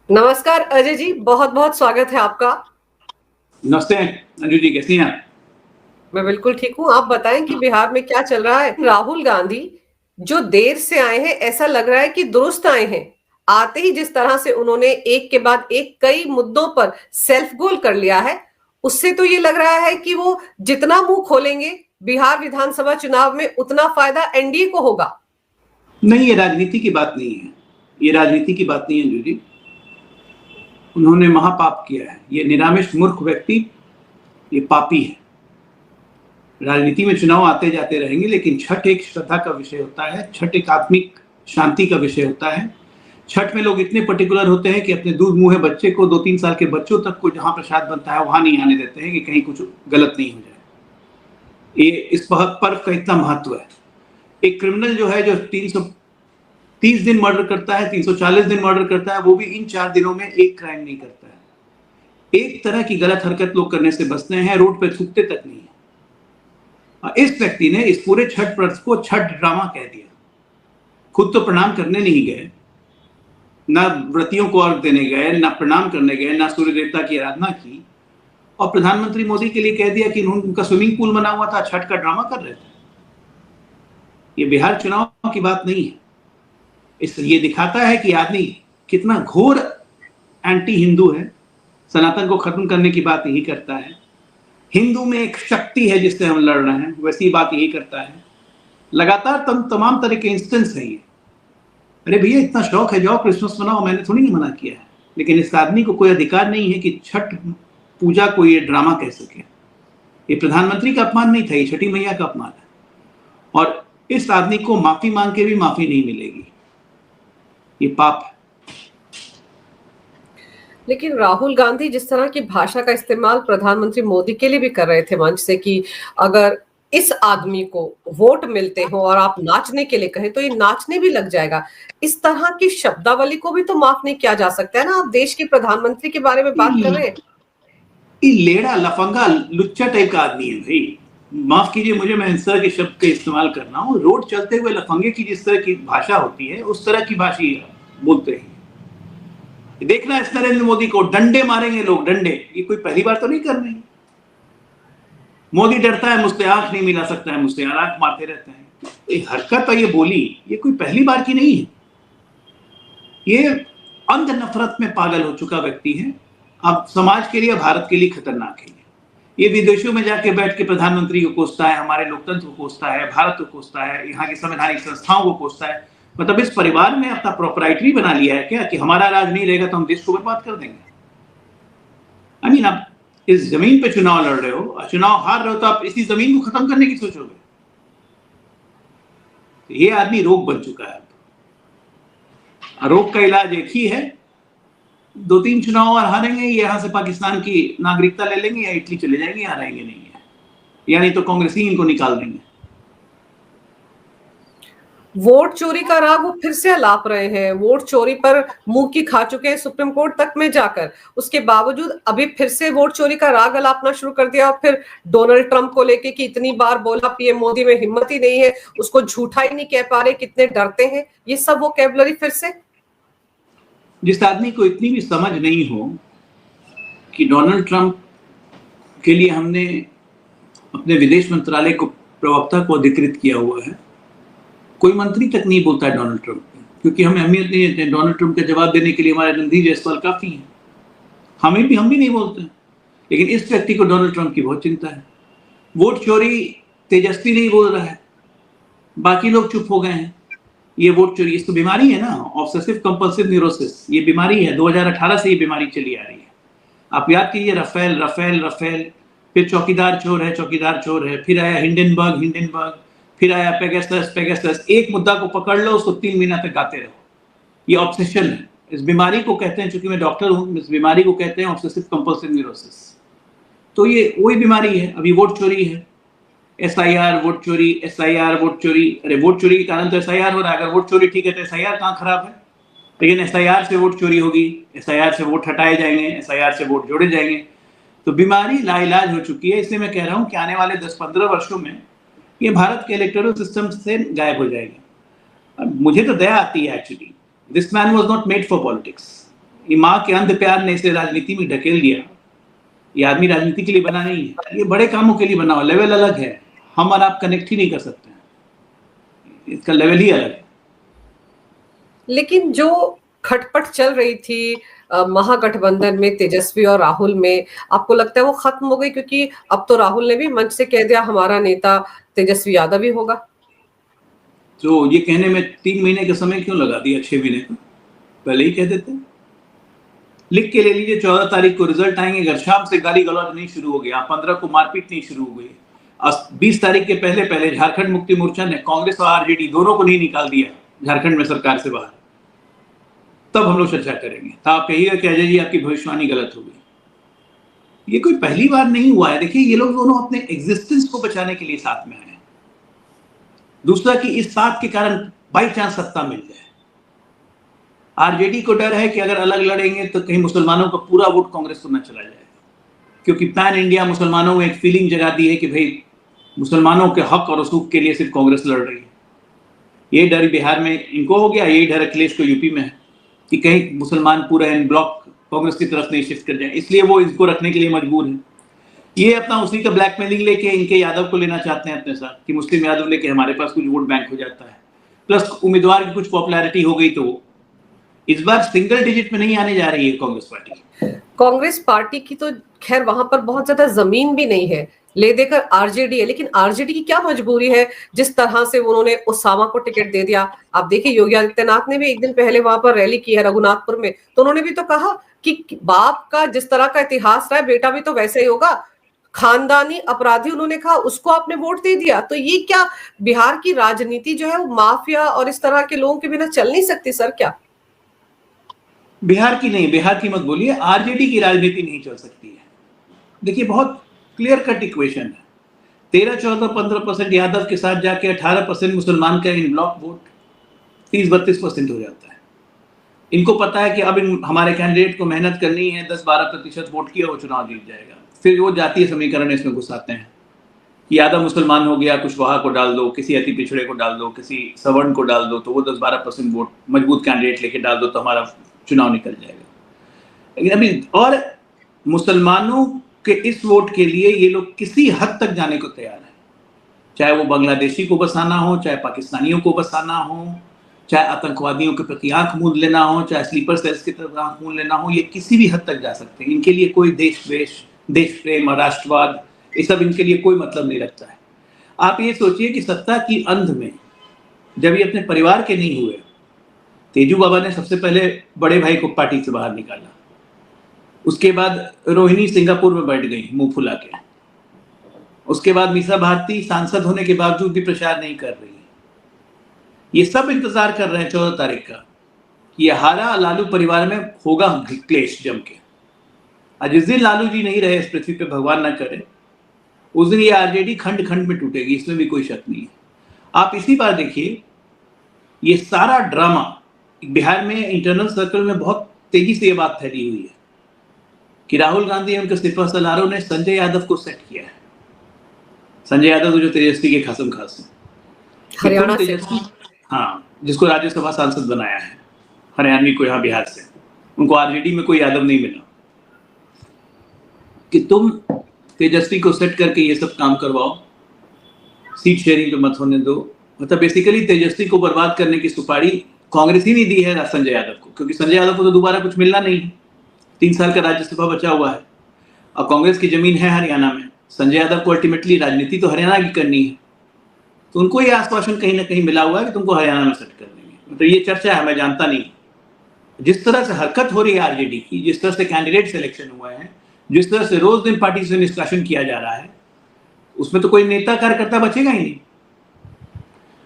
नमस्कार अजय जी, बहुत बहुत स्वागत है आपका। नमस्ते अंजू जी, कैसी हैं आप? मैं बिल्कुल ठीक हूँ। आप बताएं कि बिहार में क्या चल रहा है। राहुल गांधी जो देर से आए हैं, ऐसा लग रहा है कि दुरुस्त आए हैं। आते ही जिस तरह से उन्होंने एक के बाद एक कई मुद्दों पर सेल्फ गोल कर लिया है, उससे तो ये लग रहा है कि वो जितना मुंह खोलेंगे बिहार विधानसभा चुनाव में, उतना फायदा एनडीए को होगा। नहीं, ये राजनीति की बात नहीं है। ये राजनीति की बात नहीं है अंजू जी। उन्होंने महापाप किया है। ये निरामिष मूर्ख व्यक्ति, ये पापी है। राजनीति में चुनाव आते जाते रहेंगे, लेकिन छठ एक श्रद्धा का विषय होता है। छठ एक आत्मिक शांति का विषय होता है। छठ में लोग इतने पर्टिकुलर होते हैं कि अपने दूध मुँहे बच्चे को, 2-3 साल के बच्चों तक को जहां प्रसाद बनता है वहां नहीं आने देते हैं कि कहीं कुछ गलत नहीं हो जाए। ये इस पर्व का इतना महत्व है। एक क्रिमिनल जो है, जो 330 दिन मर्डर करता है, 340 दिन मर्डर करता है, वो भी इन 4 दिनों में एक क्राइम नहीं करता है। एक तरह की गलत हरकत लोग करने से बचते हैं, रोड पे थूकते तक नहीं है। इस व्यक्ति ने इस पूरे छठ पर्व को छठ ड्रामा कह दिया। खुद तो प्रणाम करने नहीं गए, ना व्रतियों को अर्घ देने गए, ना प्रणाम करने गए, ना सूर्य देवता की आराधना की, और प्रधानमंत्री मोदी के लिए कह दिया कि उनका स्विमिंग पूल बना हुआ था, छठ का ड्रामा कर रहे थे। ये बिहार चुनाव की बात नहीं है। ये दिखाता है कि आदमी कितना घोर एंटी हिंदू है। सनातन को खत्म करने की बात यही करता है। हिंदू में एक शक्ति है जिससे हम लड़ रहे हैं, वैसी बात यही करता है। लगातार तमाम तरह के इंस्टेंस है ये। अरे भैया, इतना शौक है, जाओ क्रिसमस मनाओ, मैंने थोड़ी नहीं मना किया है। लेकिन इस आदमी को कोई अधिकार नहीं है कि छठ पूजा को ये ड्रामा कह सके। ये प्रधानमंत्री का अपमान नहीं था, ये छठी मैया का अपमान है। और इस आदमी को माफी मांग के भी माफी नहीं मिलेगी। ये पाप है। लेकिन राहुल गांधी जिस तरह की भाषा का इस्तेमाल प्रधानमंत्री मोदी के लिए भी कर रहे थे मंच से, कि अगर इस आदमी को वोट मिलते हो और आप नाचने के लिए कहें तो ये नाचने भी लग जाएगा, इस तरह की शब्दावली को भी तो माफ नहीं किया जा सकता है ना। आप देश के प्रधानमंत्री के बारे में बात कर रहे हैं। ये लेड़ा लफंगा लुच्चा टाइप का आदमी है भाई। माफ कीजिए मुझे, मैं इस तरह के शब्द का इस्तेमाल कर रहा हूँ। रोड चलते हुए लफंगे की जिस तरह की भाषा होती है, उस तरह की भाषा बोलते हैं। देखना इस नरेंद्र मोदी को डंडे मारेंगे लोग, डंडे। ये कोई पहली बार तो नहीं कर रहे हैं। मोदी डरता है मुझसे, आंख नहीं मिला सकता है मुझसे, आंख मारते रहते हैं। ये हरकत और ये बोली, ये कोई पहली बार की नहीं है। ये अंध नफरत में पागल हो चुका व्यक्ति है। अब समाज के लिए, भारत के लिए खतरनाक है। ये विदेशों में जाके बैठ के प्रधानमंत्री को कोसता है, हमारे लोकतंत्र को कोसता है, भारत को कोसता है, यहाँ की संवैधानिक संस्थाओं को कोसता है। मतलब इस परिवार में अपना प्रोपराइटरी बना लिया है क्या, कि हमारा राज नहीं रहेगा तो हम देश को बर्बाद कर देंगे। आई मीन, आप इस जमीन पे चुनाव लड़ रहे हो, चुनाव हार रहे हो, तो आप इसी जमीन को खत्म करने की सोचोगे। ये आदमी रोग बन चुका है। रोग का इलाज एक ही है, 2-3 चुनाव और हारेंगे, यहां से पाकिस्तान की नागरिकता ले लेंगे या इटली चले जाएंगे, यहाँ रहेंगे नहीं है, यानी तो कांग्रेसी इनको निकाल देंगे। वोट चोरी का राग वो फिर से अलाप रहे हैं। वोट चोरी पर मुंह की खा चुके हैं सुप्रीम कोर्ट तक में जाकर। उसके बावजूद अभी फिर से वोट चोरी का राग अलापना शुरू कर दिया। और फिर डोनाल्ड ट्रंप को लेके कि इतनी बार बोला, पीएम मोदी में हिम्मत ही नहीं है, उसको झूठा ही नहीं कह पा रहे, कितने डरते हैं। ये सब वोकैबुलरी फिर से। जिस आदमी को इतनी भी समझ नहीं हो कि डोनाल्ड ट्रंप के लिए हमने अपने विदेश मंत्रालय को, प्रवक्ता को अधिकृत किया हुआ है, कोई मंत्री तक नहीं बोलता है डोनाल्ड ट्रंप पे, क्योंकि हमें अहमियत नहीं है। डोनाल्ड ट्रंप का जवाब देने के लिए हमारे रणधीर जायसवाल काफी है। हम भी नहीं बोलते। लेकिन इस व्यक्ति को डोनाल्ड ट्रंप की बहुत चिंता है। वोट चोरी तेजस्वी नहीं बोल रहा है, बाकी लोग चुप हो गए हैं। ये वोट चोरी, इसको बीमारी है ना, ऑब्सेसिव कंपल्सिव न्यूरोसिस। ये बीमारी है, 2018 से ये बीमारी चली आ रही है। आप याद कीजिए, रफेल रफेल रफेल, फिर चौकीदार चोर है, चौकीदार चोर है, फिर आया हिंडनबर्ग, फिर आया पेगासस। एक मुद्दा को पकड़ लो, उसको 3 महीना तक गाते रहो। ये ऑब्सेशन है। इस बीमारी को कहते हैं, चूंकि मैं डॉक्टर हूं, इस बीमारी को कहते हैं ऑब्सेसिव कंपल्सिव न्यूरोसिस। तो ये वही बीमारी है। अभी वोट चोरी है, SIR वोट चोरी, SIR वोट चोरी। अरे वोट चोरी के कारण तो SIR हो रहा है। अगर वोट चोरी ठीक है तो SIR कहाँ खराब है? लेकिन SIR से वोट चोरी होगी, SIR से वोट हटाए जाएंगे, SIR से वोट जोड़े जाएंगे। तो बीमारी लाइलाज हो चुकी है। इसलिए मैं कह रहा हूं कि आने वाले 10-15 वर्षों में ये भारत के इलेक्टोरल सिस्टम से गायब हो जाएगी। मुझे तो दया आती है actually. This man was not made for politics. ये माँ के अंध प्यार ने इसे राजनीति में ढकेल दिया। ये आदमी राजनीति के लिए बना नहीं है, ये बड़े कामों के लिए बना हुआ, लेवल अलग है, हम और आप कनेक्ट ही नहीं कर सकते हैं, इसका लेवल ही अलग है। लेकिन जो खटपट चल रही थी महागठबंधन में तेजस्वी और राहुल में, आपको लगता है वो खत्म हो गई? क्योंकि अब तो राहुल ने भी मंच से कह दिया हमारा नेता तेजस्वी यादव ही होगा। तो ये कहने में 3 महीने का समय क्यों लगा दिया? 6 महीने का पहले ही कह देते। लिख के ले लीजिए, 14 तारीख को रिजल्ट आएंगे। अगर शाम से गाली गलौज नहीं शुरू हो गया, 15 को मारपीट नहीं शुरू हो गई, 20 तारीख के पहले पहले झारखंड मुक्ति मोर्चा ने कांग्रेस और आरजेडी दोनों को नहीं निकाल दिया झारखंड में सरकार से बाहर, तब हम लोग चर्चा करेंगे। तो आप कहिएगा कि अजय जी आपकी भविष्यवाणी गलत हो गई। ये कोई पहली बार नहीं हुआ है। देखिए, ये लोग दोनों अपने एग्जिस्टेंस को बचाने के लिए साथ में आए हैं। दूसरा कि इस साथ के कारण बाई चांस सत्ता मिल जाए। आरजेडी को डर है कि अगर अलग लड़ेंगे तो कहीं मुसलमानों का पूरा वोट कांग्रेस को न चला जाए, क्योंकि पैन इंडिया मुसलमानों में एक फीलिंग जगा दी है कि भाई मुसलमानों के हक और उसूक के लिए सिर्फ कांग्रेस लड़ रही है। ये डर बिहार में इनको हो गया, यही डर अखिलेश को यूपी में है कि कहीं मुसलमान पूरा इन ब्लॉक कांग्रेस की तरफ नहीं शिफ्ट कर जाए, इसलिए वो इसको रखने के लिए मजबूर है। ये अपना उसी का ब्लैकमेलिंग लेके इनके यादव को लेना चाहते हैं अपने साथ कि मुस्लिम यादव लेके हमारे पास कुछ वोट बैंक हो जाता है, प्लस उम्मीदवार की कुछ पॉपुलैरिटी हो गई तो इस बार सिंगल डिजिट में नहीं आने जा रही है कांग्रेस पार्टी। कांग्रेस पार्टी की तो खैर वहां पर बहुत ज्यादा जमीन भी नहीं है, ले देकर आरजेडी है, लेकिन आरजेडी की क्या मजबूरी है जिस तरह से उन्होंने उसामा को टिकट दे दिया। आप देखिए, योगी आदित्यनाथ ने भी एक दिन पहले वहां पर रैली की है रघुनाथपुर में, तो उन्होंने भी तो कहा कि बाप का जिस तरह का इतिहास रहा है बेटा भी तो वैसे ही होगा। खानदानी अपराधी उन्होंने कहा, उसको आपने वोट दे दिया। तो ये क्या बिहार की राजनीति जो है वो माफिया और इस तरह के लोगों के बिना चल नहीं सकती सर? क्या बिहार की नहीं, बिहार की मत बोलिए, आरजेडी की राजनीति नहीं चल सकती है। देखिए, बहुत क्लियर कट इक्वेशन है। 13, 14, 15% यादव के साथ जाके 18% मुसलमान का इन ब्लॉक वोट 30-32% हो जाता है। इनको पता है कि अब हमारे कैंडिडेट को मेहनत करनी है, 10-12% वोट किया वो चुनाव जीत जाएगा। फिर वो जातीय समीकरण इसमें घुसाते हैं कि यादव मुसलमान हो गया, कुशवाहा को डाल दो, किसी अति पिछड़े को डाल दो, किसी सवर्ण को डाल दो, तो वो 10-12% वोट मजबूत कैंडिडेट लेके डाल दो तो हमारा चुनाव निकल जाएगा। लेकिन अभी और मुसलमानों के इस वोट के लिए ये लोग किसी हद तक जाने को तैयार है, चाहे वो बांग्लादेशी को बसाना हो, चाहे पाकिस्तानियों को बसाना हो, चाहे आतंकवादियों के प्रति आंख मूंद लेना हो, चाहे स्लीपर सेल्स की तरफ आंख मूंद लेना हो, ये किसी भी हद तक जा सकते हैं। इनके लिए कोई देश द्वेष, देश प्रेम और राष्ट्रवाद ये सब इनके लिए कोई मतलब नहीं रखता है। आप ये सोचिए कि सत्ता की अंध में जब ये अपने परिवार के नहीं हुए, तेजू बाबा ने सबसे पहले बड़े भाई को पार्टी से बाहर निकाला, उसके बाद रोहिणी सिंगापुर में बैठ गई मुंह फुला के, उसके बाद मीसा भारती सांसद होने के बावजूद भी प्रचार नहीं कर रही। ये सब इंतजार कर रहे हैं 14 तारीख का कि ये हारा लालू परिवार में होगा क्लेश जम के। आज जिस दिन लालू जी नहीं रहे इस पृथ्वी पे, भगवान ना करे, उस दिन ये आरजेडी खंड खंड में टूटेगी, इसमें भी कोई शक नहीं है। आप इसी बार देखिए, ये सारा ड्रामा बिहार में इंटरनल सर्कल में बहुत तेजी से ये बात फैली हुई है कि राहुल गांधी और उनके इस्तीफा समारोह ने संजय यादव को सेट किया है। संजय यादव तो जो तेजस्वी के खासम खास है, हरियाणा से, हाँ, जिसको राज्यसभा सांसद बनाया है, हरियाणवी को यहाँ बिहार से, उनको आरजेडी में कोई यादव नहीं मिला कि तुम तेजस्वी को सेट करके ये सब काम करवाओ, सीट शेयरिंग पे मत होने दो। मतलब बेसिकली तेजस्वी को बर्बाद करने की सुपारी कांग्रेस ही नहीं दी है संजय यादव को, क्योंकि संजय यादव को तो दोबारा कुछ मिलना नहीं है, 3 साल का राज्यसभा बचा हुआ है और कांग्रेस की जमीन है हरियाणा में। संजय यादव को अल्टीमेटली राजनीति तो हरियाणा की करनी है, तो उनको ये आश्वासन कहीं ना कहीं मिला हुआ है कि तुमको हरियाणा में सेट कर देंगे। तो ये चर्चा है, मैं जानता नहीं। जिस तरह से हरकत हो रही है आरजेडी की, जिस तरह से कैंडिडेट सिलेक्शन हुआ है, जिस तरह से रोज दिन पार्टी से निष्कासन किया जा रहा है, उसमें तो कोई नेता कार्यकर्ता बचेगा ही नहीं।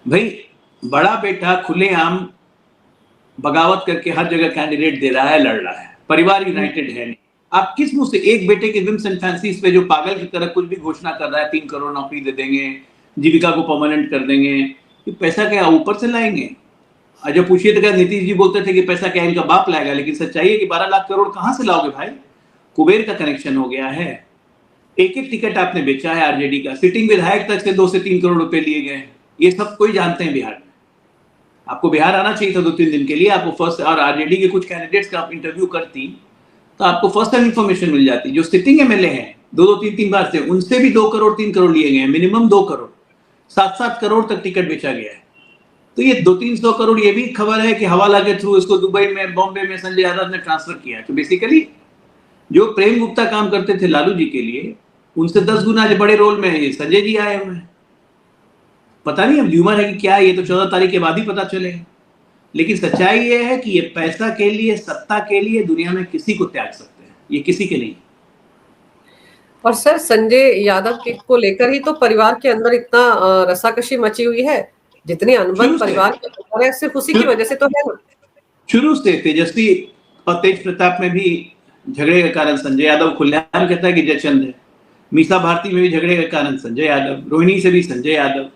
भाई, बड़ा बेटा खुलेआम बगावत करके हर जगह कैंडिडेट दे रहा है, लड़ रहा है, परिवार यूनाइटेड है नहीं। आप किस मुंह से एक बेटे के विम्स एंड फैंसीज पे जो पागल की तरह कुछ भी घोषणा कर रहा है, 3 करोड़ नौकरी दे देंगे, जीविका को परमानेंट कर देंगे, ये पैसा क्या ऊपर से लाएंगे? जब पूछिए तो क्या नीतीश जी बोलते थे कि पैसा क्या इनका बाप लाएगा, लेकिन सच्चाई है कि 12 लाख करोड़ कहां से लाओगे भाई? कुबेर का कनेक्शन हो गया है। एक एक टिकट आपने बेचा है आरजेडी का, सिटिंग विधायक तक से 2 से 3 करोड़ रुपए लिए गए, ये सब कोई जानते हैं बिहार में। आपको बिहार आना चाहिए था 2-3 दिन के लिए, आपको फर्स्ट, और आरजेडी के कुछ कैंडिडेट्स का आप इंटरव्यू करती तो आपको फर्स्ट हैंड इन्फॉर्मेशन मिल जाती। जो सिटिंग एमएलए हैं 2-2, 3-3 बार से, उनसे भी 2 करोड़ 3 करोड़ लिए गए हैं, मिनिमम 2 करोड़, 7-7 करोड़ तक टिकट बेचा गया है। तो ये 200-300 करोड़, ये भी खबर है कि हवाला के थ्रू इसको दुबई में, बॉम्बे में संजय यादव ने ट्रांसफर किया। तो बेसिकली जो प्रेम गुप्ता काम करते थे लालू जी के लिए, उनसे 10 गुना बड़े रोल में ये संजय जी आए हुए हैं। पता नहीं अब ह्यूमर है कि क्या है, ये तो 14 तारीख के बाद ही पता चलेगा। लेकिन सच्चाई ये है कि ये पैसा के लिए, सत्ता के लिए दुनिया में किसी को त्याग सकते हैं, ये किसी के नहीं। और सर, संजय यादव के को लेकर ही तो परिवार के अंदर इतना रसाकशी मची हुई है। जितनी अनबन परिवार के अंदर है, सिर्फ उसी की वजह से तो है ना। शुरू से तेजस्वी और तेज प्रताप में भी झगड़े के कारण संजय यादव खुलेआम कहता है कि जयचंद है। मीसा भारती में भी झगड़े के कारण संजय यादव, रोहिणी से भी संजय यादव।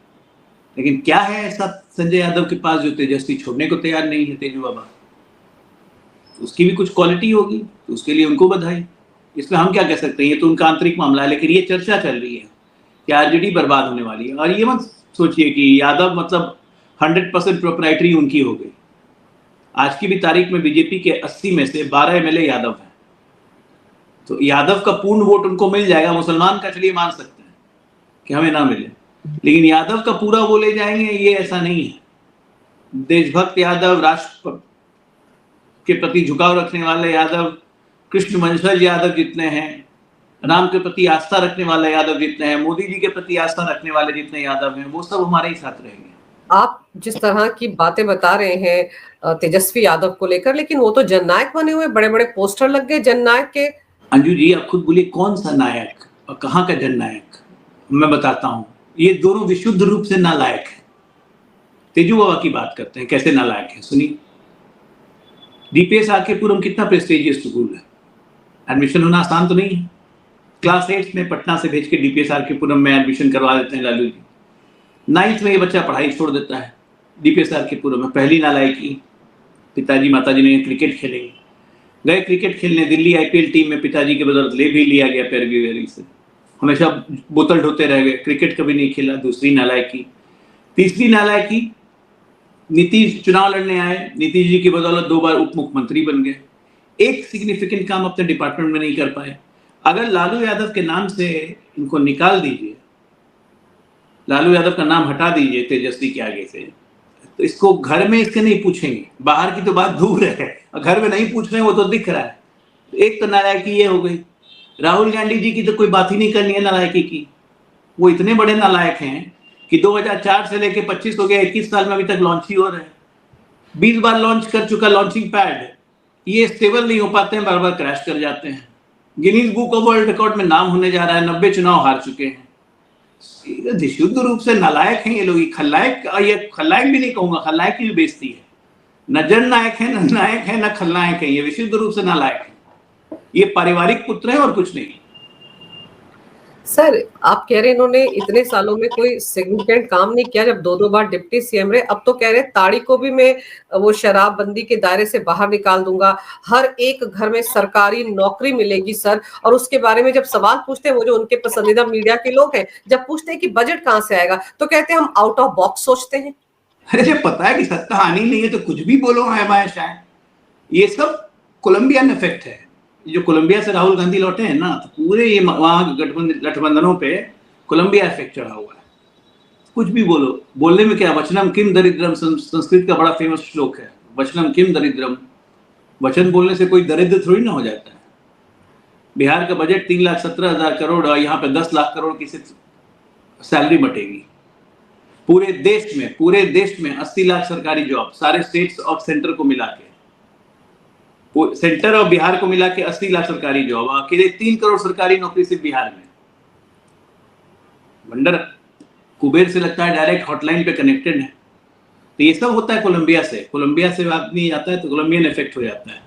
लेकिन क्या है ऐसा संजय यादव के पास जो तेजस्वी छोड़ने को तैयार नहीं है? तेजू बाबा, उसकी भी कुछ क्वालिटी होगी, तो उसके लिए उनको बधाई। इसमें हम क्या कह सकते हैं, ये तो उनका आंतरिक मामला है। लेकिन ये चर्चा चल रही है कि आरजेडी बर्बाद होने वाली है। और ये मत सोचिए कि यादव मतलब 100% प्रोप्राइटरी उनकी हो गई। आज की भी तारीख में बीजेपी के 80 में से 12 एमएलए यादव हैं। तो यादव का पूर्ण वोट उनको मिल जाएगा। मुसलमान का चलिए मान सकते हैं कि हमें ना मिले, लेकिन यादव का पूरा वो ले जाएंगे, ये ऐसा नहीं है। देशभक्त यादव, राष्ट्र के प्रति झुकाव रखने वाले यादव, कृष्ण वंशज यादव जितने हैं, राम के प्रति आस्था रखने वाले यादव जितने हैं, मोदी जी के प्रति आस्था रखने वाले जितने यादव हैं, वो सब हमारे ही साथ रहेंगे। आप जिस तरह की बातें बता रहे हैं तेजस्वी यादव को लेकर, लेकिन वो तो जननायक बने हुए, बड़े बड़े पोस्टर लग गए जननायक के। अंजू जी, आप खुद बोलिए कौन सा नायक और कहाँ का जननायक? मैं बताता हूँ, ये दोनों विशुद्ध रूप से नालायक है। तेजू बाबा की बात करते हैं, कैसे नालायक है सुनिए। डीपीएस आर के पुरम कितना प्रेस्टिजियस स्कूल है, एडमिशन होना आसान तो नहीं है। क्लास 8 में पटना से भेज के डीपीएस आर के पुरम में एडमिशन करवा देते हैं लालू जी। 9th में ये बच्चा पढ़ाई छोड़ देता है। डीपीएस आर के पुरम में पहली नालायकी, पिताजी माताजी ने क्रिकेट खेलेंगे, गए क्रिकेट खेलने दिल्ली आईपीएल टीम में, पिताजी के बदौलत ले भी लिया गया पैरवी से। हमेशा बोतल ढोते रह गए, क्रिकेट कभी नहीं खेला, दूसरी नालायकी। तीसरी नालायकी, नीतीश चुनाव लड़ने आए, नीतीश जी की बदौलत 2 बार उप मुख्यमंत्री बन गए, एक सिग्निफिकेंट काम अपने डिपार्टमेंट में नहीं कर पाए। अगर लालू यादव के नाम से इनको निकाल दीजिए, लालू यादव का नाम हटा दीजिए तेजस्वी के आगे से, तो इसको घर में इसके नहीं पूछेंगे। बाहर की तो बात दूर है, घर में नहीं पूछ रहे हैं, वो तो दिख रहा है। एक तो नालायकी ये हो गई। राहुल गांधी जी की तो कोई बात ही नहीं करनी है नालायकी की। वो इतने बड़े नालायक हैं कि 2004 से लेके 25 हो गया, 21 साल में अभी तक लॉन्च ही हो रहा है। 20 बार लॉन्च कर चुका लॉन्चिंग पैड, ये स्टेबल नहीं हो पाते हैं, बार बार क्रैश कर जाते हैं। Guinness book of world record में नाम होने जा रहा है, 90 चुनाव हार चुके हैं। विशुद्ध रूप से नालायक हैं ये लोग। खलनायक, ये खलनायक भी नहीं कहूंगा, खलनायक की भी बेइज्जती है। न जननायक है, न नायक है, न खलनायक है, ये विशुद्ध रूप से नालायक है। ये पारिवारिक पुत्र है और कुछ नहीं। सर, आप कह रहे हैं इन्होंने इतने सालों में कोई सिग्निफिकेंट काम नहीं किया, जब 2-2 बार डिप्टी सीएम रहे। अब तो कह रहे हैं ताड़ी को भी मैं वो शराबबंदी के दायरे से बाहर निकाल दूंगा, हर एक घर में सरकारी नौकरी मिलेगी सर। और उसके बारे में जब सवाल पूछते हैं, वो जो उनके पसंदीदा मीडिया के लोग हैं, जब पूछते हैं कि बजट कहाँ से आएगा, तो कहते हैं हम आउट ऑफ बॉक्स सोचते हैं। अरे जब पता है कि सत्ता आनी नहीं है तो कुछ भी बोलो है बाय शायद। ये सब कोलंबियन इफेक्ट है। जो कोलंबिया से राहुल गांधी लौटे हैं ना, तो पूरे ये वहां गठबंधनों पे कोलंबिया इफेक्ट चढ़ा हुआ है। कुछ भी बोलो, बोलने में क्या, वचनम किम दरिद्रम, संस्कृत का बड़ा फेमस श्लोक है, वचनम किम दरिद्रम। वचन बोलने से कोई दरिद्र थोड़ी ना हो जाता है। बिहार का बजट 3,17,000 करोड़ और यहाँ पे 10 लाख करोड़ की सैलरी बटेगी। पूरे देश में 80 लाख सरकारी जॉब, सारे स्टेट्स और सेंटर को मिला के, सेंटर और बिहार को मिला के 80 लाख सरकारी जॉब, अकेले 3 करोड़ सरकारी नौकरी सिर्फ बिहार में। वंडर कुबेर से लगता है डायरेक्ट हॉटलाइन पे कनेक्टेड है। तो ये सब होता है कोलंबिया से आदमी आता है तो कोलंबियन इफेक्ट हो जाता है।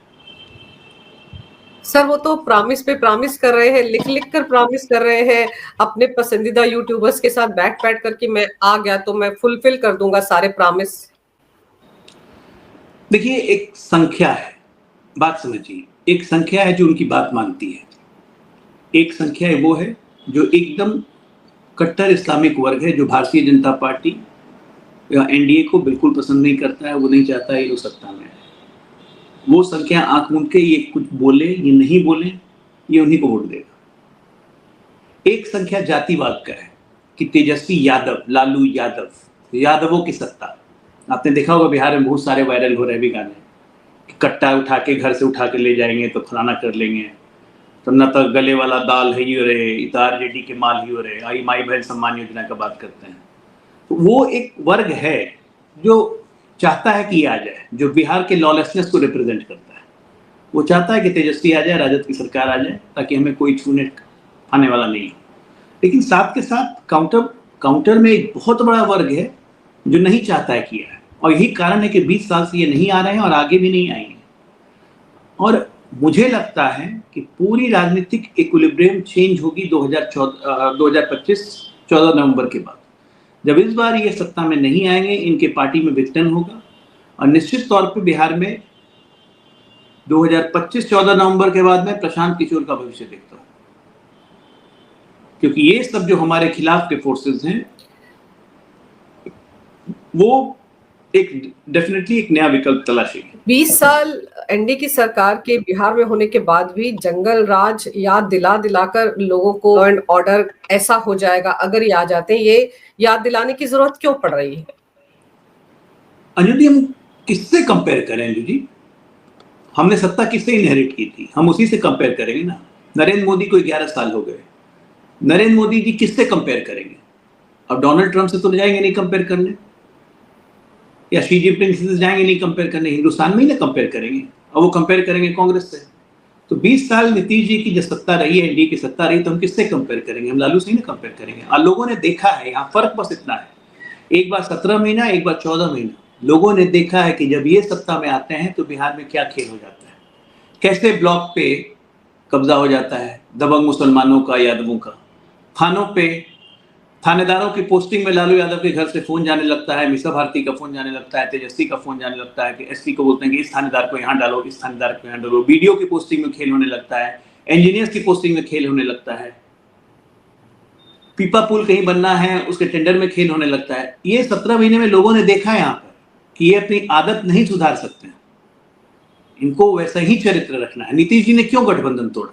सर, वो तो प्रॉमिस पे प्रॉमिस कर रहे हैं, लिख कर प्रॉमिस कर रहे हैं अपने पसंदीदा यूट्यूबर्स के साथ बैठ कर कि मैं आ गया तो मैं फुलफिल कर दूंगा सारे प्रॉमिस। देखिए, एक संख्या है, बात समझिए, एक संख्या है जो उनकी बात मानती है। एक संख्या वो है जो एकदम कट्टर इस्लामिक वर्ग है, जो भारतीय जनता पार्टी एनडीए को बिल्कुल पसंद नहीं करता है, वो नहीं चाहता है ये लोग सत्ता में आए। वो संख्या आंख मूंद के ये कुछ बोले ये नहीं बोले, ये उन्हीं को वोट देगा। एक संख्या जातिवाद का है कि तेजस्वी यादव, लालू यादव, यादवों की सत्ता। आपने देखा होगा बिहार में बहुत सारे वायरल हो रहे भी गाने कि कट्टा उठा के घर से उठा के ले जाएंगे तो फलाना कर लेंगे, तो न तो गले वाला दाल है ही रे, इतार जेडी के माल ही रे, आई माई बहन सम्मान योजना का बात करते हैं। तो वो एक वर्ग है जो चाहता है कि ये आ जाए, जो बिहार के लॉलेसनेस को रिप्रेजेंट करता है। वो चाहता है कि तेजस्वी आ जाए, राजद की सरकार आ जाए, ताकि हमें कोई छूने आने वाला नहीं हो। लेकिन साथ के साथ काउंटर में एक बहुत बड़ा वर्ग है जो नहीं चाहता है कि आए, और यही कारण है कि 20 साल से ये नहीं आ रहे हैं और आगे भी नहीं आएंगे। और मुझे लगता है कि पूरी राजनीतिक इक्विलिब्रियम चेंज होगी 2025 14 नवंबर के बाद। जब इस बार ये सत्ता में नहीं आएंगे, इनके पार्टी में विघटन होगा, और निश्चित तौर पे बिहार में 2025 14 नवंबर के बाद में प्रशांत किशोर का भविष्य देखता हूं, क्योंकि ये सब जो हमारे खिलाफ के फोर्सेस हैं वो डेफिनेटली एक नया विकल्प तलाशेंगे। 20 साल एनडीए की सरकार के बिहार में होने के बाद भी जंगल राज याद दिलाकर लोगों को लॉ एंड ऑर्डर ऐसा हो जाएगा अगर ये आ जाते हैं, ये याद दिलाने की जरूरत क्यों पड़ रही है? अंजू जी, हम किससे कंपेयर करें? अंजू जी, हमने सत्ता किससे इनहेरिट की थी, हम उसी से कंपेयर करेंगे ना। नरेंद्र मोदी को 11 साल हो गए, नरेंद्र मोदी जी किससे कंपेयर करेंगे? अब डोनाल्ड ट्रंप से तो जाएंगे नहीं कंपेयर करने, या शी जिनपिंग से जाएंगे नहीं कंपेयर करने, हिंदुस्तान में ही ना कंपेयर करेंगे, और वो कंपेयर करेंगे कांग्रेस से। तो 20 साल नीतीश जी की जो सत्ता रही है, एनडीए की सत्ता रही, तो हम किससे कंपेयर करेंगे? हम लालू से ही ना कंपेयर करेंगे। और लोगों ने देखा है, यहाँ फर्क बस इतना है, एक बार 17 महीना, एक बार 14 महीना। लोगों ने देखा है कि जब ये सत्ता में आते हैं तो बिहार में क्या खेल हो जाता है, कैसे ब्लॉक पे कब्जा हो जाता है दबंग मुसलमानों का, यादवों का। थानों पे थानेदारों की पोस्टिंग में लालू यादव के घर से फोन जाने लगता है, मीसा भारती का फोन जाने लगता है, तेजस्वी का फोन जाने लगता है, कि एसपी को बोलते हैं कि इस थानेदार को यहाँ डालो, इस थानेदार को यहाँ डालो। बीडीओ की पोस्टिंग में खेल होने लगता है, इंजीनियर्स की पोस्टिंग में खेल होने लगता है, पीपा पुल कहीं बनना है उसके टेंडर में खेल होने लगता है। ये 17 महीने में लोगों ने देखा है यहाँ पर कि ये अपनी आदत नहीं सुधार सकते हैं, इनको वैसा ही चरित्र रखना है। नीतीश जी ने क्यों गठबंधन तोड़ा?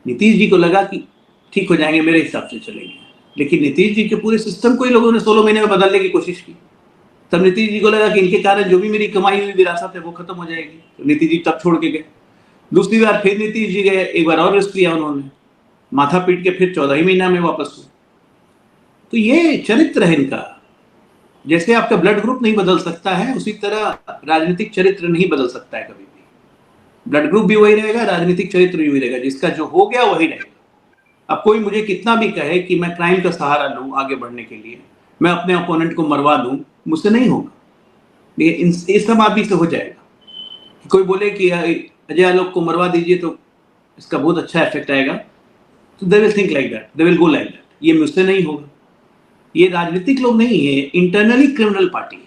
नीतीश जी को लगा कि ठीक हो जाएंगे, मेरे हिसाब से चलेंगे, लेकिन नीतीश जी के पूरे सिस्टम को ही लोगों ने 16 महीने में बदलने की कोशिश की। तब नीतीश जी को लगा कि इनके कारण जो भी मेरी कमाई हुई विरासत है वो खत्म हो जाएगी, तो नीतीश जी तब छोड़ के गए। दूसरी बार फिर नीतीश जी गए, एक बार और रिस्क लिया उन्होंने, माथा पीट के फिर 14 ही महीना में वापस हुए। तो ये चरित्र है इनका। जैसे आपका ब्लड ग्रुप नहीं बदल सकता है, उसी तरह राजनीतिक चरित्र नहीं बदल सकता है कभी भी। ब्लड ग्रुप भी वही रहेगा, राजनीतिक चरित्र भी वही रहेगा, जिसका जो हो गया वही रहेगा। अब कोई मुझे कितना भी कहे कि मैं क्राइम का सहारा लूं आगे बढ़ने के लिए, मैं अपने अपोनेंट को मरवा दूं, मुझसे नहीं होगा। ये सब आदमी से हो जाएगा। कोई बोले कि अजय आलोक को मरवा दीजिए तो इसका बहुत अच्छा इफेक्ट आएगा, तो they will think like that, they will go like that. ये मुझसे नहीं होगा। ये राजनीतिक लोग नहीं है, इंटरनली क्रिमिनल पार्टी है।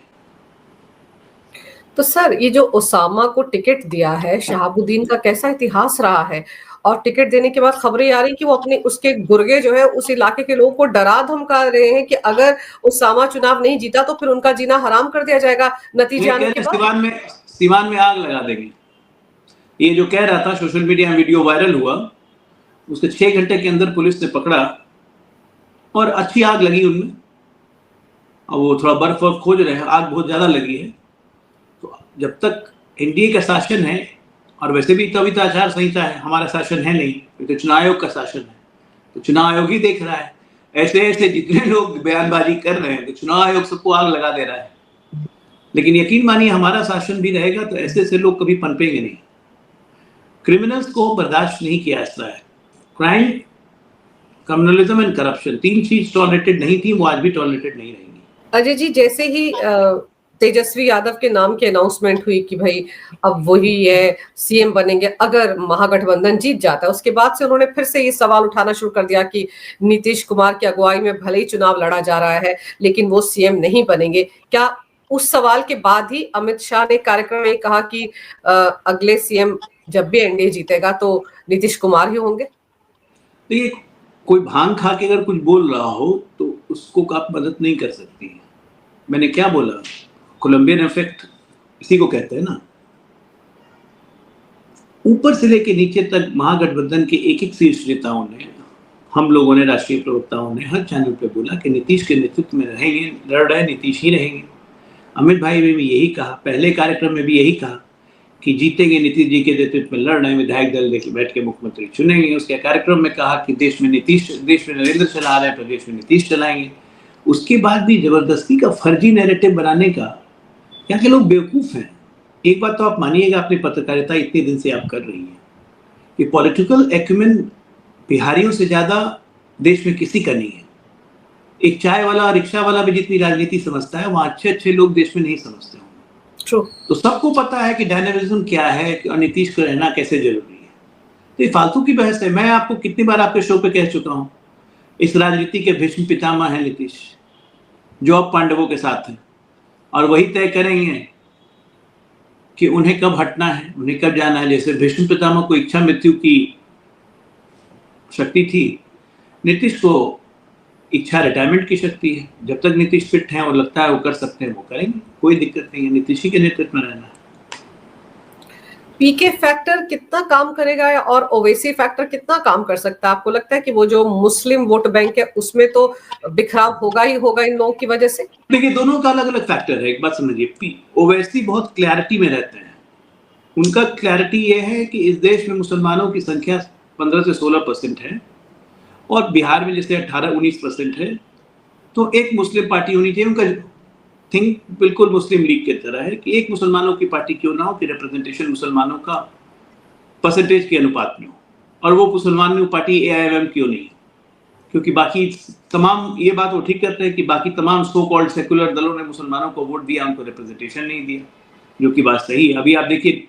तो सर, ये जो ओसामा को टिकट दिया है, शहाबुद्दीन का कैसा इतिहास रहा है, और टिकट देने के बाद खबरें आ रही कि वो अपने उसके गुर्गे जो है उस इलाके के लोगों को डरा धमका रहे हैं कि अगर ओसामा चुनाव नहीं जीता तो फिर उनका जीना हराम कर दिया जाएगा नतीजे आने के बाद। सीवान में आग लगा देंगे। ये जो कह रहा था, सोशल मीडिया में वीडियो वायरल हुआ, उसके 6 घंटे के अंदर पुलिस ने पकड़ा और अच्छी आग लगी उनमें। अब वो थोड़ा बर्फ वर्फ खोज रहे हैं, आग बहुत ज्यादा लगी है। तो जब तक एनडीए का शासन है, और वैसे भी तो अभी तो आचार संहिता है, हमारा शासन है नहीं, तो चुनाव आयोग का शासन है, तो चुनाव आयोग ही देख रहा है। ऐसे ऐसे जितने लोग बयानबाजी कर रहे हैं, तो चुनाव आयोग सबको आग लगा दे रहा है। लेकिन यकीन मानिए, हमारा शासन भी रहेगा तो ऐसे ऐसे लोग कभी पनपेंगे नहीं। क्रिमिनल्स को बर्दाश्त नहीं किया जाता है। क्राइम, क्रिमिनलिज्म एंड करप्शन, 3 चीज टॉलरेटेड नहीं थी, वो आज भी टॉलरेटेड नहीं रहेंगी। अजय जी, जैसे ही तेजस्वी यादव के नाम की अनाउंसमेंट हुई कि भाई अब वही है सीएम बनेंगे अगर महागठबंधन जीत जाता है, उसके बाद से उन्होंने फिर से ये सवाल उठाना शुरू कर दिया कि नीतीश कुमार की अगुवाई में भले ही चुनाव लड़ा जा रहा है लेकिन वो सीएम नहीं बनेंगे। क्या उस सवाल के बाद ही अमित शाह ने कार्यक्रम में कहा कि अगले सीएम जब भी एनडीए जीतेगा तो नीतीश कुमार ही होंगे? कोई भांग खा के अगर कुछ बोल रहा हो तो उसको आप मदद नहीं कर सकती है। मैंने क्या बोला, कोलंबियन इफेक्ट इसी को कहते हैं ना। ऊपर से लेके नीचे तक महागठबंधन के एक एक शीर्ष नेताओं ने, हम लोगों ने, राष्ट्रीय प्रवक्ताओं ने हर चैनल पे बोला कि नीतीश के नेतृत्व में रहेंगे, लड़ रहे नीतीश ही रहेंगे। अमित भाई ने भी यही कहा, पहले कार्यक्रम में भी यही कहा कि जीतेंगे नीतीश जी के नेतृत्व में, लड़ रहे विधायक दल लेके बैठ के मुख्यमंत्री चुनेंगे। उसके कार्यक्रम में कहा कि देश में नरेंद्र चला रहे हैं, प्रदेश में नीतीश चलाएंगे। उसके बाद भी जबरदस्ती का फर्जी नैरेटिव बनाने का, यहाँ के लोग बेवकूफ हैं। एक बात तो आप मानिएगा, अपनी पत्रकारिता इतने दिन से आप कर रही हैं कि पॉलिटिकल एक्यूमेन बिहारियों से ज्यादा देश में किसी का नहीं है। एक चाय वाला, रिक्शा वाला भी जितनी राजनीति समझता है, वहां अच्छे अच्छे लोग देश में नहीं समझते होंगे। ट्रू। तो सबको पता है कि डायनेमिज्म क्या है और नीतीश को रहना कैसे जरूरी है। तो ये फालतू की बहस है। मैं आपको कितनी बार आपके शो पे कह चुका हूं, इस राजनीति के भीष्म पितामह है नीतीश, जो अब पांडवों के साथ हैं, और वही तय करेंगे कि उन्हें कब हटना है, उन्हें कब जाना है। जैसे भीष्म पितामह को इच्छा मृत्यु की शक्ति थी, नीतीश को इच्छा रिटायरमेंट की शक्ति है। जब तक नीतीश फिट है और लगता है वो कर सकते हैं, वो करेंगे, कोई दिक्कत नहीं है। नीतीश ही के नेतृत्व में रहना है। पीके फैक्टर कितना काम करेगा और ओवैसी फैक्टर कितना काम कर सकता है? आपको लगता है कि वो जो मुस्लिम वोट बैंक है उसमें तो बिखराव होगा ही होगा इन लोगों की वजह से? देखिए, दोनों का अलग अलग फैक्टर है। एक बात समझिए, ओवैसी बहुत क्लैरिटी में रहते हैं। उनका क्लैरिटी ये है कि इस देश में मुसलमानों की संख्या 15 से 16% है, और बिहार में जैसे 18-19% है, तो एक मुस्लिम पार्टी होनी चाहिए। उनका थिंक बिल्कुल मुस्लिम लीग की तरह है कि एक मुसलमानों की पार्टी क्यों ना हो कि रिप्रेजेंटेशन मुसलमानों का परसेंटेज के अनुपात में हो, और वो मुसलमान पार्टी AIMM क्यों नहीं, क्योंकि बाकी तमाम, ये बात वो ठीक करते हैं कि बाकी तमाम सो कॉल्ड सेकुलर दलों ने मुसलमानों को वोट दिया, उनको रिप्रेजेंटेशन नहीं दिया, जो कि बात सही है। अभी आप देखिए,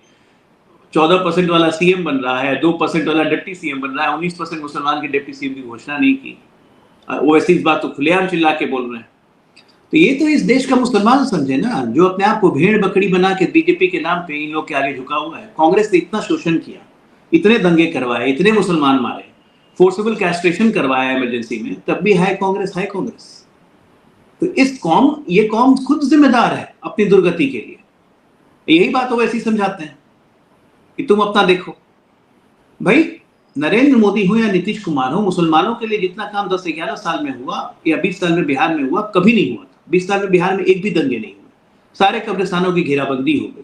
14% वाला CM बन रहा है, 2% वाला डिप्टी CM बन रहा है, 19% मुसलमान के डिप्टी CM की घोषणा नहीं की। ओवैसी इस बात तो खुलेआम चिल्ला के बोल रहे हैं। तो ये तो इस देश का मुसलमान समझे ना, जो अपने आप को भेड़ बकरी बना के बीजेपी के नाम पे इन लोग के आगे झुका हुआ है। कांग्रेस ने इतना शोषण किया, इतने दंगे करवाए, इतने मुसलमान मारे, फोर्सेबल कैस्ट्रेशन करवाया इमरजेंसी में, तब भी हाई कांग्रेस, हाई कांग्रेस। तो ये कौम खुद जिम्मेदार है अपनी दुर्गति के लिए। यही बात ओवैसी समझाते हैं कि तुम अपना देखो। भाई, नरेंद्र मोदी हो या नीतीश कुमार हो, मुसलमानों के लिए जितना काम 10-11 साल में हुआ या 20 साल में बिहार में हुआ, कभी नहीं हुआ था। 20 साल में बिहार में एक भी दंगे नहीं हुए, सारे कब्रिस्तानों की घेराबंदी हो गई।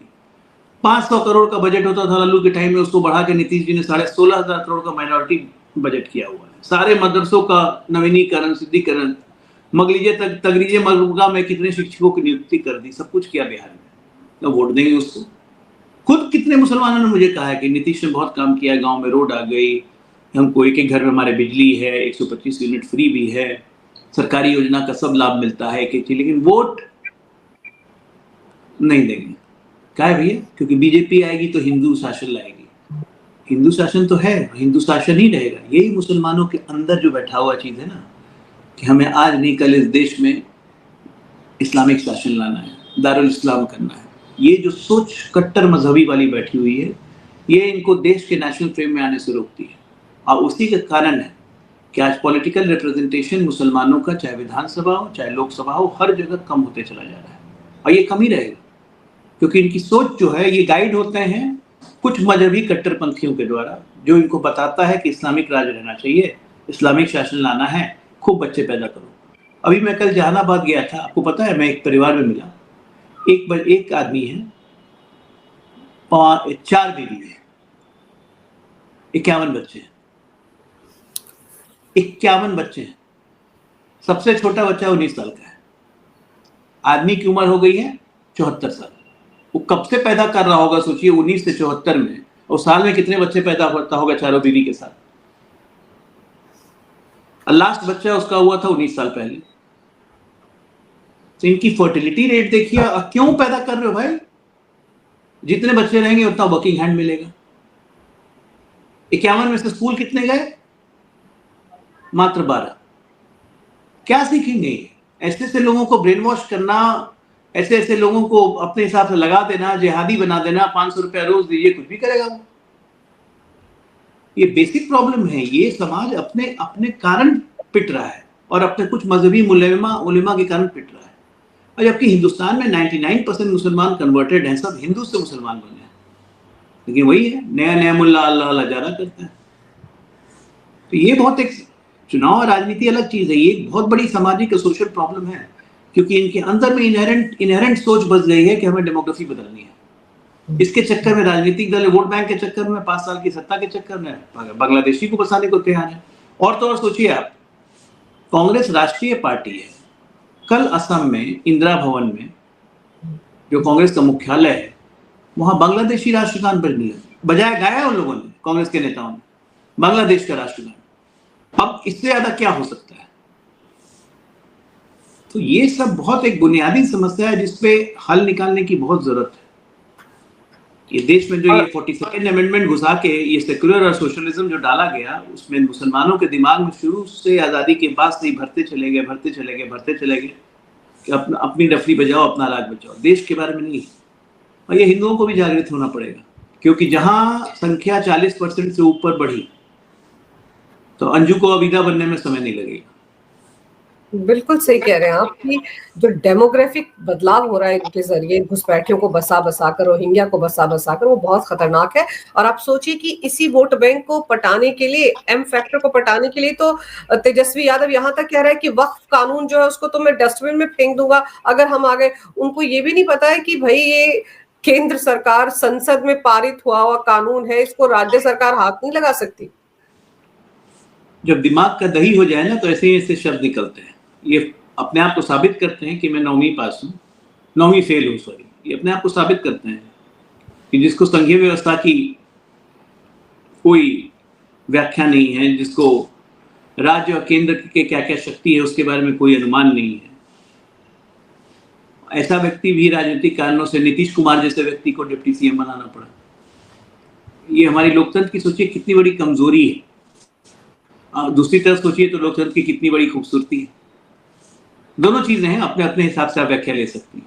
500 करोड़ का बजट होता था लालू के टाइम में, उसको बढ़ा के नीतीश जी ने 16,500 करोड़ का माइनॉरिटी बजट किया हुआ है। सारे मदरसों का नवीनीकरण, शुद्धिकरण, तगरीजे मरगा में कितने शिक्षकों की नियुक्ति कर दी, सब कुछ किया बिहार में। तो वोट देंगे उसको। खुद कितने मुसलमानों ने मुझे कहा है कि नीतीश ने बहुत काम किया, गांव में रोड आ गई, हमको एक एक घर में हमारे बिजली है, 125 यूनिट फ्री भी है, सरकारी योजना का सब लाभ मिलता है, लेकिन वोट नहीं देंगे। क्या है भैया? क्योंकि बीजेपी आएगी तो हिंदू शासन लाएगी। हिंदू शासन तो है, हिंदू शासन ही रहेगा। यही मुसलमानों के अंदर जो बैठा हुआ चीज है ना, कि हमें आज नहीं कल इस देश में इस्लामिक शासन लाना है, दारुल इस्लाम करना है। ये जो सोच कट्टर मजहबी वाली बैठी हुई है, ये इनको देश के नेशनल फ्रेम में आने से रोकती है। और उसी के कारण है कि आज पॉलिटिकल रिप्रेजेंटेशन मुसलमानों का, चाहे विधानसभा हो चाहे लोकसभा हो, हर जगह कम होते चला जा रहा है, और ये कम ही रहेगा। क्योंकि इनकी सोच जो है, ये गाइड होते हैं कुछ मजहबी कट्टरपंथियों के द्वारा, जो इनको बताता है कि इस्लामिक राज रहना चाहिए, इस्लामिक शासन लाना है, खूब बच्चे पैदा करो। अभी मैं कल जहानाबाद गया था, आपको पता है, मैं एक परिवार में मिला। एक आदमी है, 4 बीवी है, 51 बच्चे हैं। 51 बच्चे हैं। सबसे छोटा बच्चा 19 साल का है। आदमी की उम्र हो गई है 74 साल। वो कब से पैदा कर रहा होगा सोचिए, 19 से 74 में, और साल में कितने बच्चे पैदा करता होगा चारों बीवी के साथ। लास्ट बच्चा उसका हुआ था 19 साल पहले। तो इनकी फर्टिलिटी रेट देखिए। क्यों पैदा कर रहे हो भाई? जितने बच्चे रहेंगे उतना वर्किंग हैंड मिलेगा। 51 में से स्कूल कितने गए? मात्र 12। क्या सीखेंगे? ऐसे ऐसे लोगों को ब्रेन वॉश करना, ऐसे ऐसे लोगों को अपने हिसाब से लगा देना, जिहादी बना देना, 500 रुपया रोज दीजिए, कुछ भी करेगा वो। ये बेसिक प्रॉब्लम है। ये समाज अपने अपने कारण पिट रहा है, और अपने कुछ मजहबी उलेमा के कारण पिट रहा है। और जबकि हिंदुस्तान में 99% मुसलमान कन्वर्टेड हैं, सब हिंदू से मुसलमान बने हैं, लेकिन वही है, नया नया मुल्ला अल्लाह अल्लाह ज़्यादा करता है। तो ये बहुत एक चुनाव और राजनीति अलग चीज़ है, ये एक बहुत बड़ी सामाजिक और सोशल प्रॉब्लम है, क्योंकि इनके अंदर में इनहेरेंट सोच बस गई है कि हमें डेमोक्रेसी बदलनी है। इसके चक्कर में राजनीतिक दल वोट बैंक के चक्कर में, 5 साल की सत्ता के चक्कर में बांग्लादेशी को बसाने को तैयार है। और तो और सोचिए आप, कांग्रेस राष्ट्रीय पार्टी है, कल असम में इंदिरा भवन में जो कांग्रेस का मुख्यालय है, वहां बांग्लादेशी राष्ट्रगान बजाया गाया उन लोगों ने, कांग्रेस के नेताओं ने बांग्लादेश का राष्ट्रगान। अब इससे ज्यादा क्या हो सकता है? तो ये सब बहुत एक बुनियादी समस्या है जिसपे हल निकालने की बहुत जरूरत है। ये देश में जो ये 42nd अमेंडमेंट घुसा के ये सेक्युलर और सोशलिज्म जो डाला गया, उसमें मुसलमानों के दिमाग में शुरू से आज़ादी के बाद से ही भरते चले गए कि अपनी डफली बजाओ, अपना राग बचाओ, देश के बारे में नहीं। और ये हिंदुओं को भी जागृत होना पड़ेगा, क्योंकि जहां संख्या 40% से ऊपर बढ़ी तो अंजू को अबीदा बनने में समय नहीं लगेगा। बिल्कुल सही कह रहे हैं आप कि जो डेमोग्राफिक बदलाव हो रहा है इनके जरिए, घुसपैठियों को बसा कर, रोहिंग्या को बसा कर, वो बहुत खतरनाक है। और आप सोचिए कि इसी वोट बैंक को पटाने के लिए, एम फैक्टर को पटाने के लिए तो तेजस्वी यादव यहाँ तक कह रहा है कि वक्फ कानून जो है उसको तो मैं डस्टबिन में फेंक दूंगा अगर हम आ गए। उनको ये भी नहीं पता है कि भाई ये केंद्र सरकार संसद में पारित हुआ कानून है, इसको राज्य सरकार हाथ नहीं लगा सकती। जब दिमाग का दही हो जाए ना तो ऐसे ही ऐसे शब्द निकलते हैं, ये अपने आप को साबित करते हैं कि मैं 9वीं पास हूँ, 9वीं फेल हूँ, सॉरी, ये अपने आप को साबित करते हैं कि जिसको संघीय व्यवस्था की कोई व्याख्या नहीं है, जिसको राज्य और केंद्र के क्या क्या शक्ति है उसके बारे में कोई अनुमान नहीं है, ऐसा व्यक्ति भी राजनीतिक कारणों से नीतीश कुमार जैसे व्यक्ति को डिप्टी सीएम बनाना पड़ा। ये हमारी लोकतंत्र की सोचिए कितनी बड़ी कमजोरी है, दूसरी तरफ सोचिए तो लोकतंत्र की कितनी बड़ी खूबसूरती है। दोनों चीजें हैं, अपने अपने हिसाब से आप व्याख्या ले सकती हैं।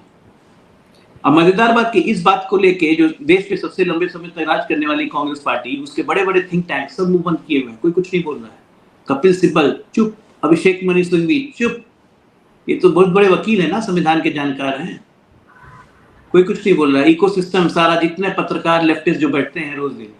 अब मजेदार बात कि इस बात को लेके जो देश के सबसे लंबे समय तक राज करने वाली कांग्रेस पार्टी, उसके बड़े बड़े थिंक टैंक सब मुंह बंद किए हुए हैं, कोई कुछ नहीं बोल रहा है। कपिल सिब्बल चुप, अभिषेक मनु सिंघवी चुप, ये तो बहुत बड़े वकील है ना, संविधान के जानकार हैं, कोई कुछ नहीं बोल रहा है। इकोसिस्टम सारा, जितने पत्रकार लेफ्टिस्ट जो बैठते हैं रोज दिन,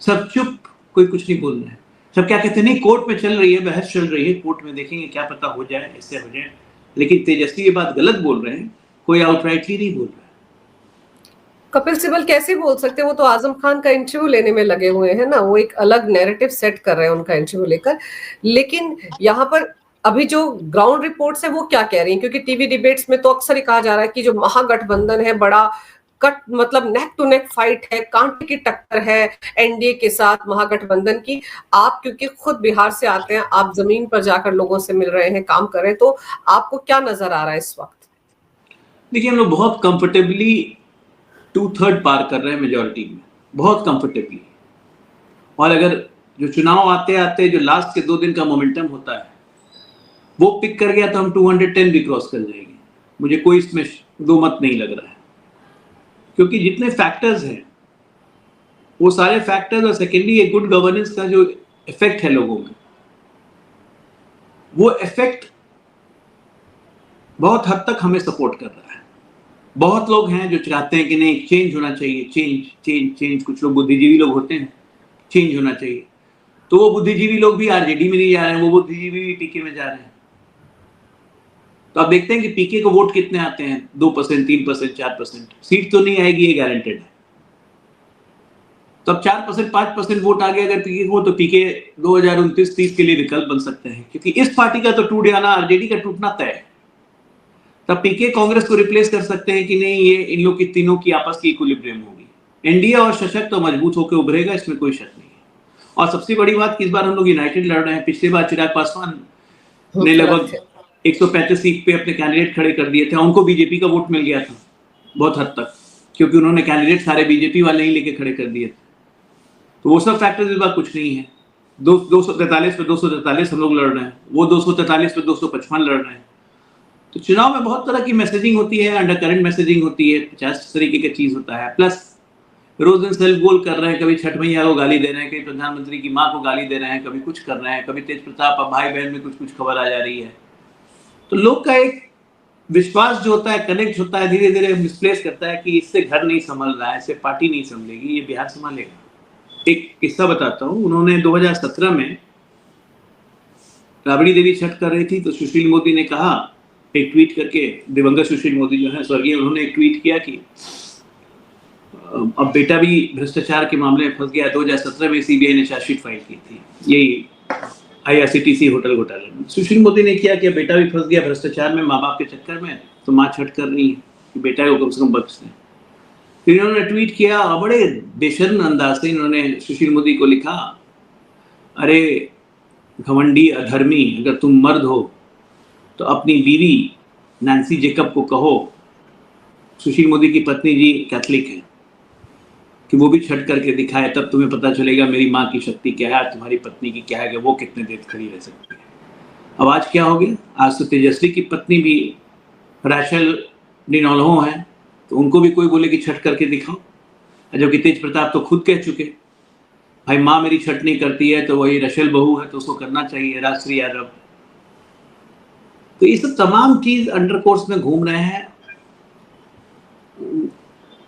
सब चुप, कोई कुछ नहीं बोल रहा है। सब क्या कहते हैं, नहीं कोर्ट में चल रही है, बहस चल रही है, कोर्ट में देखेंगे, क्या पता हो जाए, ऐसे हो जाए। लेकिन तेजस्वी ये बात गलत बोल रहे हैं, कोई आउटराइटली नहीं बोल रहा है। कपिल सिब्बल कैसे बोल सकते हैं, वो तो आजम खान का इंटरव्यू लेने में लगे हुए हैं ना, वो एक अलग नैरेटिव सेट कर रहे हैं उनका इंटरव्यू लेकर। लेकिन यहाँ पर अभी जो ग्राउंड रिपोर्ट्स है वो क्या कह रही हैं, क्योंकि टीवी डिबेट्स में तो अक्सर ही कहा जा रहा है कि जो महागठबंधन है बड़ा कट, मतलब नेक टू नेक फाइट है, कांटे की टक्कर है एनडीए के साथ महागठबंधन की। आप क्योंकि खुद बिहार से आते हैं, आप जमीन पर जाकर लोगों से मिल रहे हैं, काम कर रहे हैं, तो आपको क्या नजर आ रहा है इस वक्त? देखिए, हम लोग बहुत कंफर्टेबली 2/3 पार कर रहे हैं मेजोरिटी में, बहुत कंफर्टेबली। और अगर जो चुनाव आते आते जो लास्ट के 2 दिन का मोमेंटम होता है वो पिक कर गया तो हम 210 भी क्रॉस कर जाएंगे, मुझे कोई इसमें दो मत नहीं लग रहा है। क्योंकि जितने फैक्टर्स हैं वो सारे फैक्टर्स, और सेकेंडली एक गुड गवर्नेंस का जो इफेक्ट है लोगों में, वो इफेक्ट बहुत हद तक हमें सपोर्ट कर रहा है। बहुत लोग हैं जो चाहते हैं कि नहीं चेंज होना चाहिए, चेंज। कुछ लोग बुद्धिजीवी लोग होते हैं, चेंज होना चाहिए, तो वो बुद्धिजीवी लोग भी आरजेडी में नहीं जा रहे हैं, वो बुद्धिजीवी भी पीके में जा रहे हैं। तो आप देखते हैं कि पीके को वोट कितने आते हैं, 2%, 3%, 4%। सीट तो नहीं आएगी, ये गारंटेड है। तो अब 4%, 5% वोट आ गए अगर पीके को, तो पीके 2029-30 के लिए विकल्प बन सकते हैं, क्योंकि इस पार्टी का तो टूट जाना, आरजेडी का टूटना तय है। तब पीके कांग्रेस को रिप्लेस कर सकते हैं कि नहीं, ये इन लोग की तीनों की आपस की इक्विलिब्रियम होगी। एनडीए और सशक्त तो मजबूत होकर उभरेगा, इसमें कोई शक नहीं है। और सबसे बड़ी बात कि इस बार हम लोग यूनाइटेड लड़ रहे हैं। पिछली बार चिराग पासवान ने लगभग 135 सीट पे अपने कैंडिडेट खड़े कर दिए थे, उनको बीजेपी का वोट मिल गया था बहुत हद तक, क्योंकि उन्होंने कैंडिडेट सारे बीजेपी वाले ही लेके खड़े कर दिए थे। तो वो सब फैक्टर्स इस बार कुछ नहीं है। 243 पे 243 हम लोग लड़ रहे हैं, वो 243 पे 255 लड़ रहे हैं। तो चुनाव में बहुत तरह की मैसेजिंग होती है, अंडर करंट मैसेजिंग होती है, 50 तरीके की चीज होता है। प्लस रोज दिन सेल्फ गोल कर रहे हैं, कभी छठ मैया को गाली दे रहे हैं, कभी प्रधानमंत्री की माँ को गाली दे रहे हैं, कभी कुछ कर रहे हैं, कभी तेज प्रताप, अब भाई बहन में कुछ कुछ खबर आ जा रही है। तो लोग का एक विश्वास जो होता है, कनेक्ट होता है, धीरे धीरे मिसप्लेस करता है कि इससे घर नहीं संभल रहा है, इससे पार्टी नहीं संभलेगी, ये बिहार संभालेगा। एक किस्सा बताता हूँ। उन्होंने 2017 में राबड़ी देवी छठ कर रही थी तो सुशील मोदी ने कहा, एक ट्वीट करके, दिवंगत सुशील मोदी जो है स्वर्गीय, उन्होंने एक ट्वीट किया कि अब बेटा भी भ्रष्टाचार के मामले में फंस गया। 2017 में सीबीआई ने चार्जशीट फाइल की थी, यही IRCTC होटल घोटाले में। सुशील मोदी ने किया कि बेटा भी फंस गया भ्रष्टाचार में, माँ बाप के चक्कर में, तो माँ छठ कर रही है कि बेटा को कम से कम बख्श दें। फिर इन्होंने ट्वीट किया और बड़े बेशर्म अंदाज से इन्होंने सुशील मोदी को लिखा, अरे घमंडी अधर्मी, अगर तुम मर्द हो तो अपनी बीवी नैन्सी जेकब को कहो, सुशील मोदी की पत्नी जी कैथलिक है, कि वो भी छठ करके दिखाए, तब तुम्हें पता चलेगा मेरी माँ की शक्ति क्या है, तुम्हारी पत्नी की क्या है, कि वो कितने देर खड़ी रह सकती है। अब आज क्या हो गया, आज तो तेजस्वी की पत्नी भी राशल डिनोल्हो है, तो उनको भी कोई बोले कि छठ करके दिखाओ, जबकि तेज प्रताप तो खुद कह चुके, भाई माँ मेरी छठ नहीं करती है तो वही रशेल बहू है तो उसको करना चाहिए, राजश्री यादव। तो ये सब तमाम चीज अंडर कोर्स में घूम रहे हैं।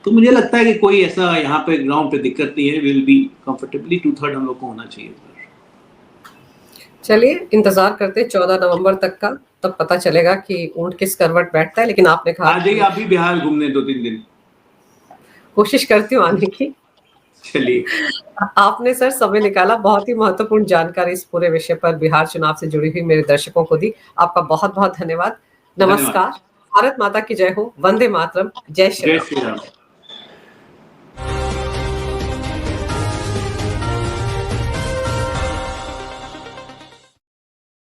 तो मुझे लगता है कि कोई ऐसा यहाँ पे ग्राउंड पे दिक्कत नहीं है। विल बी कंफर्टेबली 2/3 हम लोग को होना चाहिए। चलिए इंतजार करते हैं 14 नवंबर तक का, तब पता चलेगा कि ऊंट किस करवट बैठता है। लेकिन आपने कहा, आ जाइए आप भी बिहार घूमने 2-3 दिन। कोशिश करती हूँ आने की। चलिए, आपने सर समय निकाला, बहुत ही महत्वपूर्ण जानकारी इस पूरे विषय पर बिहार चुनाव से जुड़ी हुई मेरे दर्शकों को दी। आपका बहुत बहुत धन्यवाद। नमस्कार। भारत माता की जय हो। वंदे मातरम। जय श्री राम।